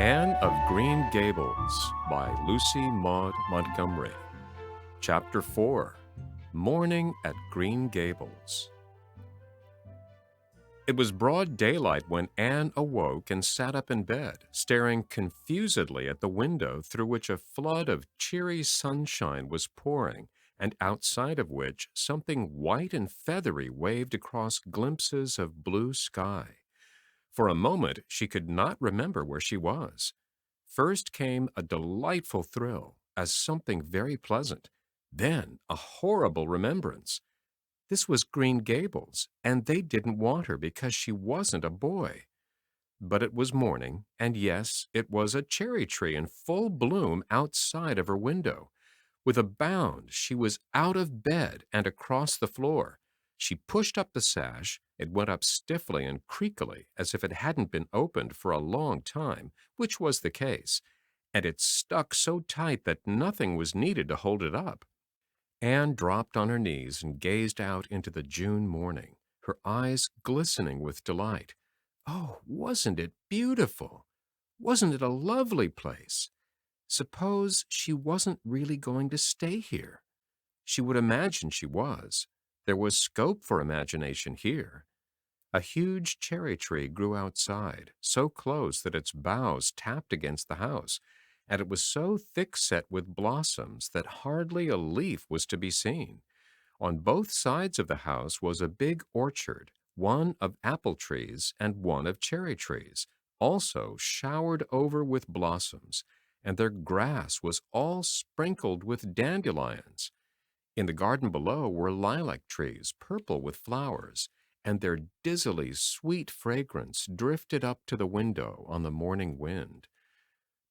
Anne of Green Gables by Lucy Maud Montgomery. Chapter 4. Morning at Green Gables. It was broad daylight when Anne awoke and sat up in bed, staring confusedly at the window through which a flood of cheery sunshine was pouring, and outside of which something white and feathery waved across glimpses of blue sky. For a moment she could not remember where she was. First came a delightful thrill, as something very pleasant, then a horrible remembrance. This was Green Gables, and they didn't want her because she wasn't a boy. But it was morning, and yes, it was a cherry tree in full bloom outside of her window. With a bound, she was out of bed and across the floor. She pushed up the sash. It went up stiffly and creakily, as if it hadn't been opened for a long time, which was the case, and it stuck so tight that nothing was needed to hold it up. Anne dropped on her knees and gazed out into the June morning, her eyes glistening with delight. Oh, wasn't it beautiful? Wasn't it a lovely place? Suppose she wasn't really going to stay here. She would imagine she was. There was scope for imagination here. A huge cherry tree grew outside, so close that its boughs tapped against the house, and it was so thick-set with blossoms that hardly a leaf was to be seen. On both sides of the house was a big orchard, one of apple trees and one of cherry trees, also showered over with blossoms, and their grass was all sprinkled with dandelions. In the garden below were lilac trees, purple with flowers, and their dizzily sweet fragrance drifted up to the window on the morning wind.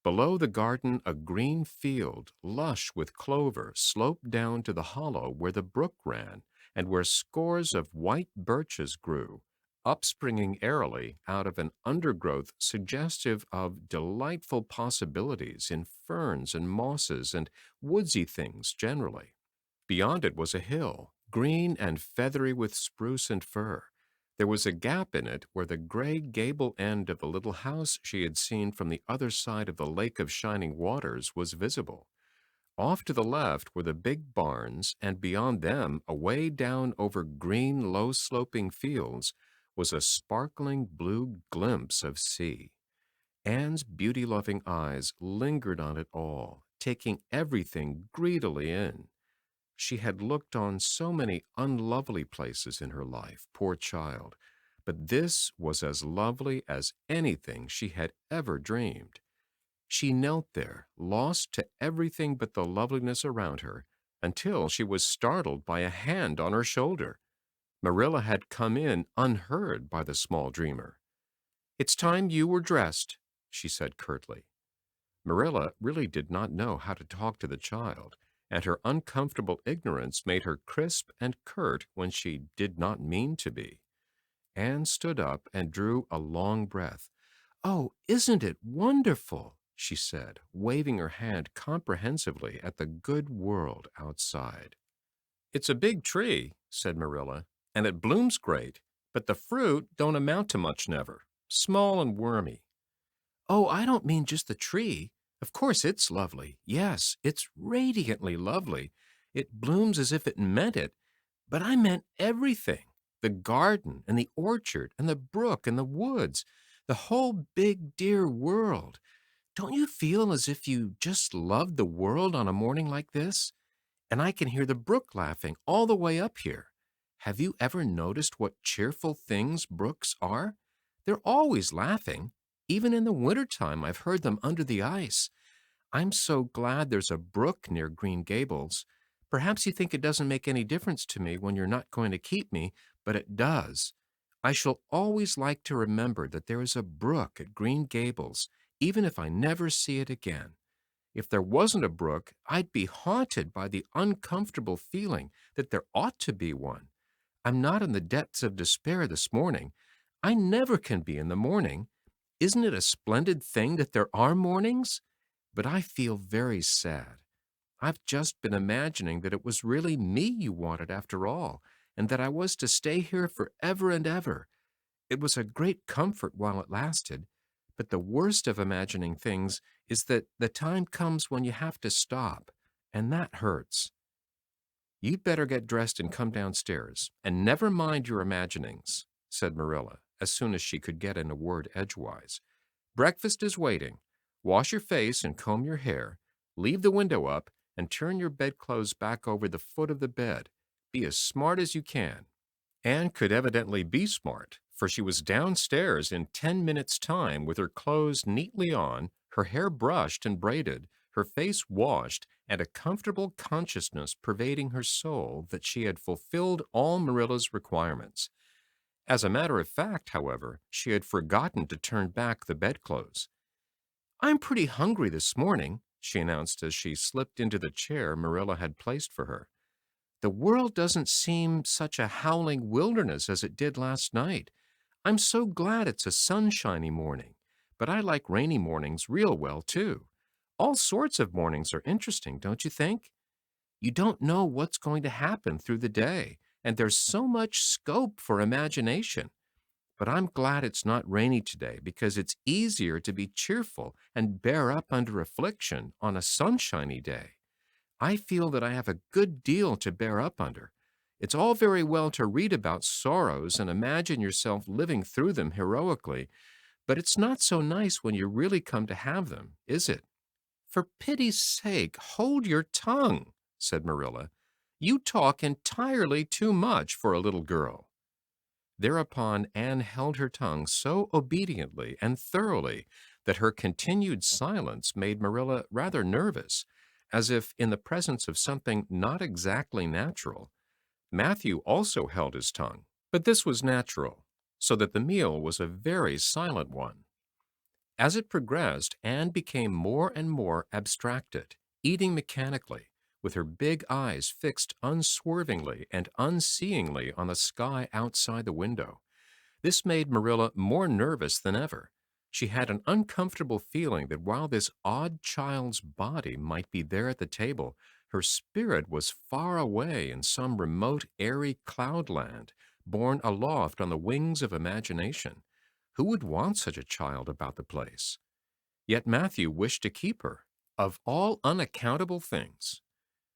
Below the garden a green field, lush with clover, sloped down to the hollow where the brook ran, and where scores of white birches grew, upspringing airily out of an undergrowth suggestive of delightful possibilities in ferns and mosses and woodsy things generally. Beyond it was a hill, green and feathery with spruce and fir. There was a gap in it where the gray gable end of the little house she had seen from the other side of the lake of shining waters was visible. Off to the left were the big barns, and beyond them, away down over green, low-sloping fields, was a sparkling blue glimpse of sea. Anne's beauty-loving eyes lingered on it all, taking everything greedily in. She had looked on so many unlovely places in her life, poor child, but this was as lovely as anything she had ever dreamed. She knelt there, lost to everything but the loveliness around her, until she was startled by a hand on her shoulder. Marilla had come in unheard by the small dreamer. "It's time you were dressed," she said curtly. Marilla really did not know how to talk to the child, and her uncomfortable ignorance made her crisp and curt when she did not mean to be. Anne stood up and drew a long breath. "Oh, isn't it wonderful?" she said, waving her hand comprehensively at the good world outside. "It's a big tree," said Marilla, "and it blooms great, but the fruit don't amount to much never. Small and wormy." "Oh, I don't mean just the tree. Of course it's lovely. Yes, it's radiantly lovely. It blooms as if it meant it. But I meant everything. The garden and the orchard and the brook and the woods. The whole big, dear world. Don't you feel as if you just loved the world on a morning like this? And I can hear the brook laughing all the way up here. Have you ever noticed what cheerful things brooks are? They're always laughing. Even in the wintertime, I've heard them under the ice. I'm so glad there's a brook near Green Gables. Perhaps you think it doesn't make any difference to me when you're not going to keep me, but it does. I shall always like to remember that there is a brook at Green Gables, even if I never see it again. If there wasn't a brook, I'd be haunted by the uncomfortable feeling that there ought to be one. I'm not in the depths of despair this morning. I never can be in the morning. Isn't it a splendid thing that there are mornings? But I feel very sad. I've just been imagining that it was really me you wanted after all, and that I was to stay here forever and ever. It was a great comfort while it lasted, But the worst of imagining things is that the time comes when you have to stop, and that hurts. You'd better get dressed and come downstairs, and never mind your imaginings, said Marilla, as soon as she could get in a word edgewise. Breakfast is waiting. Wash your face and comb your hair. Leave the window up and turn your bedclothes back over the foot of the bed. Be as smart as you can. Anne could evidently be smart, for she was downstairs in 10 minutes' time with her clothes neatly on, her hair brushed and braided, her face washed, and a comfortable consciousness pervading her soul that she had fulfilled all Marilla's requirements. As a matter of fact, however, she had forgotten to turn back the bedclothes. I'm pretty hungry this morning, she announced as she slipped into the chair Marilla had placed for her. The world doesn't seem such a howling wilderness as it did last night. I'm so glad it's a sunshiny morning, but I like rainy mornings real well, too. All sorts of mornings are interesting, don't you think? You don't know what's going to happen through the day, and there's so much scope for imagination. But I'm glad it's not rainy today because it's easier to be cheerful and bear up under affliction on a sunshiny day. I feel that I have a good deal to bear up under. It's all very well to read about sorrows and imagine yourself living through them heroically, but it's not so nice when you really come to have them, is it? For pity's sake, hold your tongue, said Marilla. You talk entirely too much for a little girl. Thereupon Anne held her tongue so obediently and thoroughly that her continued silence made Marilla rather nervous, as if in the presence of something not exactly natural. Matthew also held his tongue, but this was natural, so that the meal was a very silent one. As it progressed, Anne became more and more abstracted, eating mechanically, with her big eyes fixed unswervingly and unseeingly on the sky outside the window. This made Marilla more nervous than ever. She had an uncomfortable feeling that while this odd child's body might be there at the table, her spirit was far away in some remote, airy cloudland, borne aloft on the wings of imagination. Who would want such a child about the place? Yet Matthew wished to keep her. Of all unaccountable things,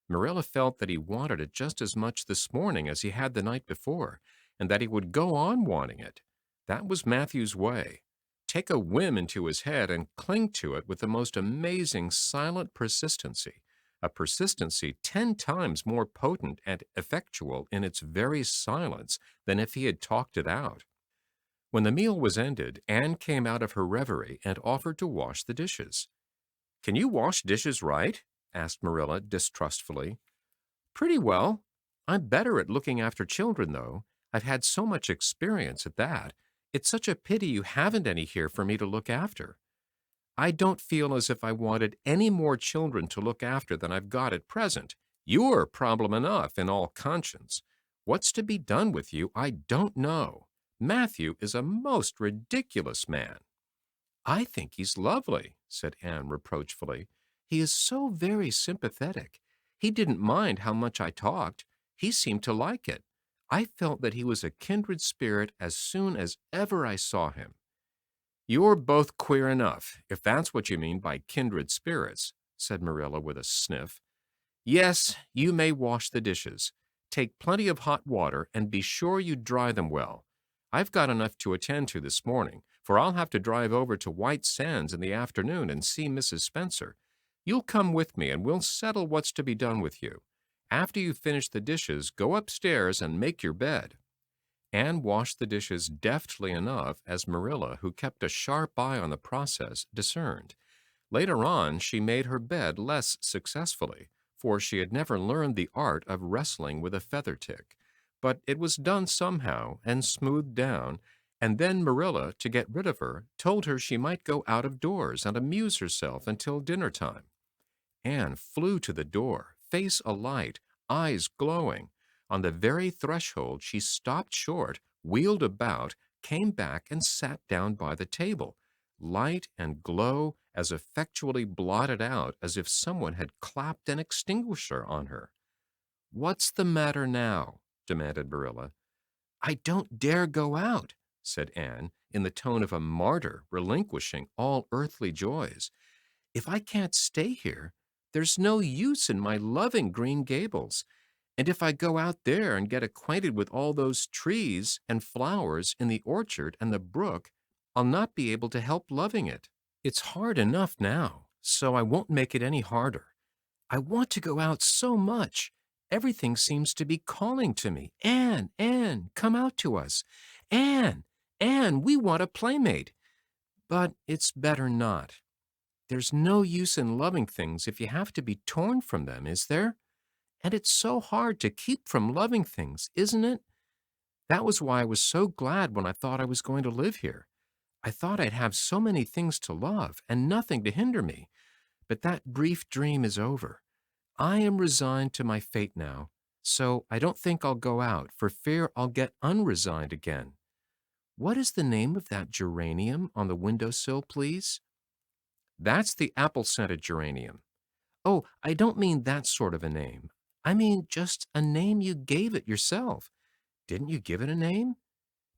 Marilla felt that he wanted it just as much this morning as he had the night before, and that he would go on wanting it. That was Matthew's way. Take a whim into his head and cling to it with the most amazing silent persistency, a persistency 10 times more potent and effectual in its very silence than if he had talked it out. When the meal was ended, Anne came out of her reverie and offered to wash the dishes. Can you wash dishes right? Asked Marilla distrustfully. Pretty well. I'm better at looking after children, though. I've had so much experience at that. It's such a pity you haven't any here for me to look after. I don't feel as if I wanted any more children to look after than I've got at present. You're problem enough in all conscience. What's to be done with you, I don't know. Matthew is a most ridiculous man. I think he's lovely, said Anne reproachfully. He is so very sympathetic. He didn't mind how much I talked. He seemed to like it. I felt that he was a kindred spirit as soon as ever I saw him. You're both queer enough, if that's what you mean by kindred spirits, said Marilla with a sniff. Yes, you may wash the dishes. Take plenty of hot water and be sure you dry them well. I've got enough to attend to this morning, for I'll have to drive over to White Sands in the afternoon and see Mrs. Spencer. You'll come with me and we'll settle what's to be done with you. After you finish the dishes, go upstairs and make your bed. Anne washed the dishes deftly enough, as Marilla, who kept a sharp eye on the process, discerned. Later on, she made her bed less successfully, for she had never learned the art of wrestling with a feather tick. But it was done somehow and smoothed down, and then Marilla, to get rid of her, told her she might go out of doors and amuse herself until dinner time. Anne flew to the door, face alight, eyes glowing. On the very threshold she stopped short, wheeled about, came back and sat down by the table, light and glow as effectually blotted out as if someone had clapped an extinguisher on her. What's the matter now? Demanded Marilla. I don't dare go out, said Anne, in the tone of a martyr relinquishing all earthly joys. "If I can't stay here, there's no use in my loving Green Gables. And if I go out there and get acquainted with all those trees and flowers in the orchard and the brook, I'll not be able to help loving it. It's hard enough now, so I won't make it any harder. I want to go out so much. Everything seems to be calling to me. Anne, Anne, come out to us. Anne, Anne, we want a playmate. But it's better not. There's no use in loving things if you have to be torn from them, is there? And it's so hard to keep from loving things, isn't it? That was why I was so glad when I thought I was going to live here. I thought I'd have so many things to love and nothing to hinder me. But that brief dream is over. I am resigned to my fate now, so I don't think I'll go out for fear I'll get unresigned again. What is the name of that geranium on the windowsill, please? That's the apple-scented geranium. Oh, I don't mean that sort of a name. I mean just a name you gave it yourself. Didn't you give it a name?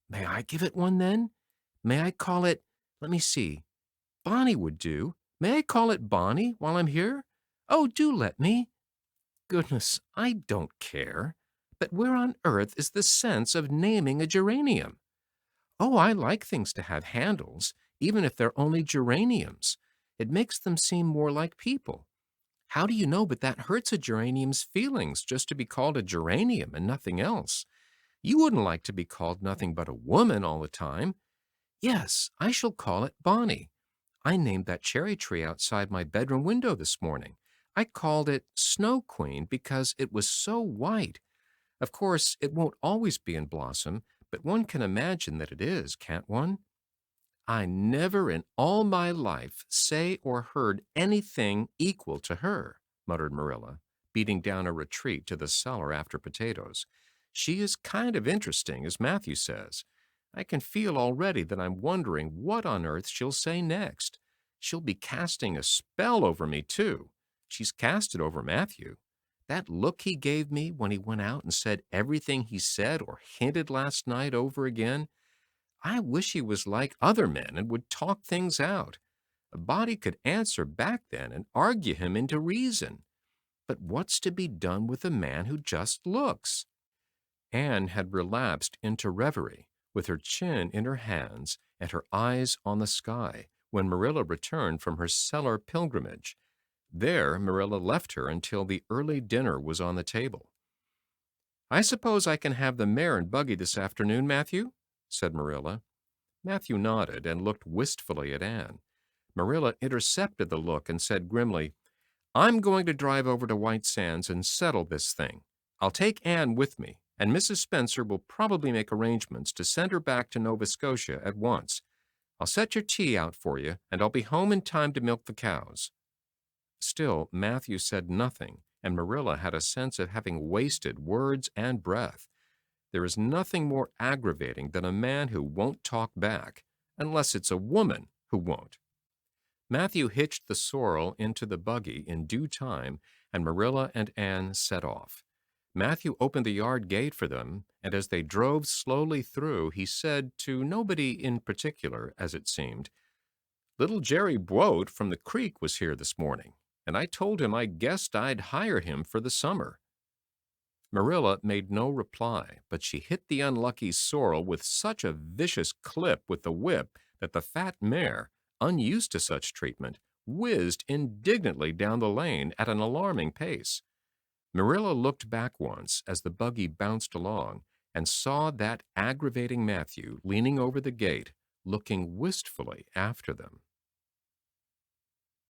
May I give it one then? May I call it, let me see, Bonnie would do. May I call it Bonnie while I'm here? Oh, do let me. Goodness, I don't care. But where on earth is the sense of naming a geranium? Oh, I like things to have handles, even if they're only geraniums. It makes them seem more like people. How do you know but that hurts a geranium's feelings just to be called a geranium and nothing else? You wouldn't like to be called nothing but a woman all the time. Yes, I shall call it Bonnie. I named that cherry tree outside my bedroom window this morning. I called it Snow Queen because it was so white. Of course, it won't always be in blossom, but one can imagine that it is, can't one? I never in all my life say or heard anything equal to her, muttered Marilla, beating down a retreat to the cellar after potatoes. She is kind of interesting, as Matthew says. I can feel already that I'm wondering what on earth she'll say next. She'll be casting a spell over me, too. She's cast it over Matthew. That look he gave me when he went out and said everything he said or hinted last night over again, I wish he was like other men and would talk things out. A body could answer back then and argue him into reason. But what's to be done with a man who just looks? Anne had relapsed into reverie, with her chin in her hands and her eyes on the sky, when Marilla returned from her cellar pilgrimage. There Marilla left her until the early dinner was on the table. "I suppose I can have the mare and buggy this afternoon, Matthew?" said Marilla. Matthew nodded and looked wistfully at Anne. Marilla intercepted the look and said grimly, "I'm going to drive over to White Sands and settle this thing. I'll take Anne with me, and Mrs. Spencer will probably make arrangements to send her back to Nova Scotia at once. I'll set your tea out for you, and I'll be home in time to milk the cows." Still, Matthew said nothing, and Marilla had a sense of having wasted words and breath. There is nothing more aggravating than a man who won't talk back, unless it's a woman who won't. Matthew hitched the sorrel into the buggy in due time, and Marilla and Anne set off. Matthew opened the yard gate for them, and as they drove slowly through, he said to nobody in particular, as it seemed, "Little Jerry Buote from the creek was here this morning, and I told him I guessed I'd hire him for the summer." Marilla made no reply, but she hit the unlucky sorrel with such a vicious clip with the whip that the fat mare, unused to such treatment, whizzed indignantly down the lane at an alarming pace. Marilla looked back once as the buggy bounced along and saw that aggravating Matthew leaning over the gate, looking wistfully after them.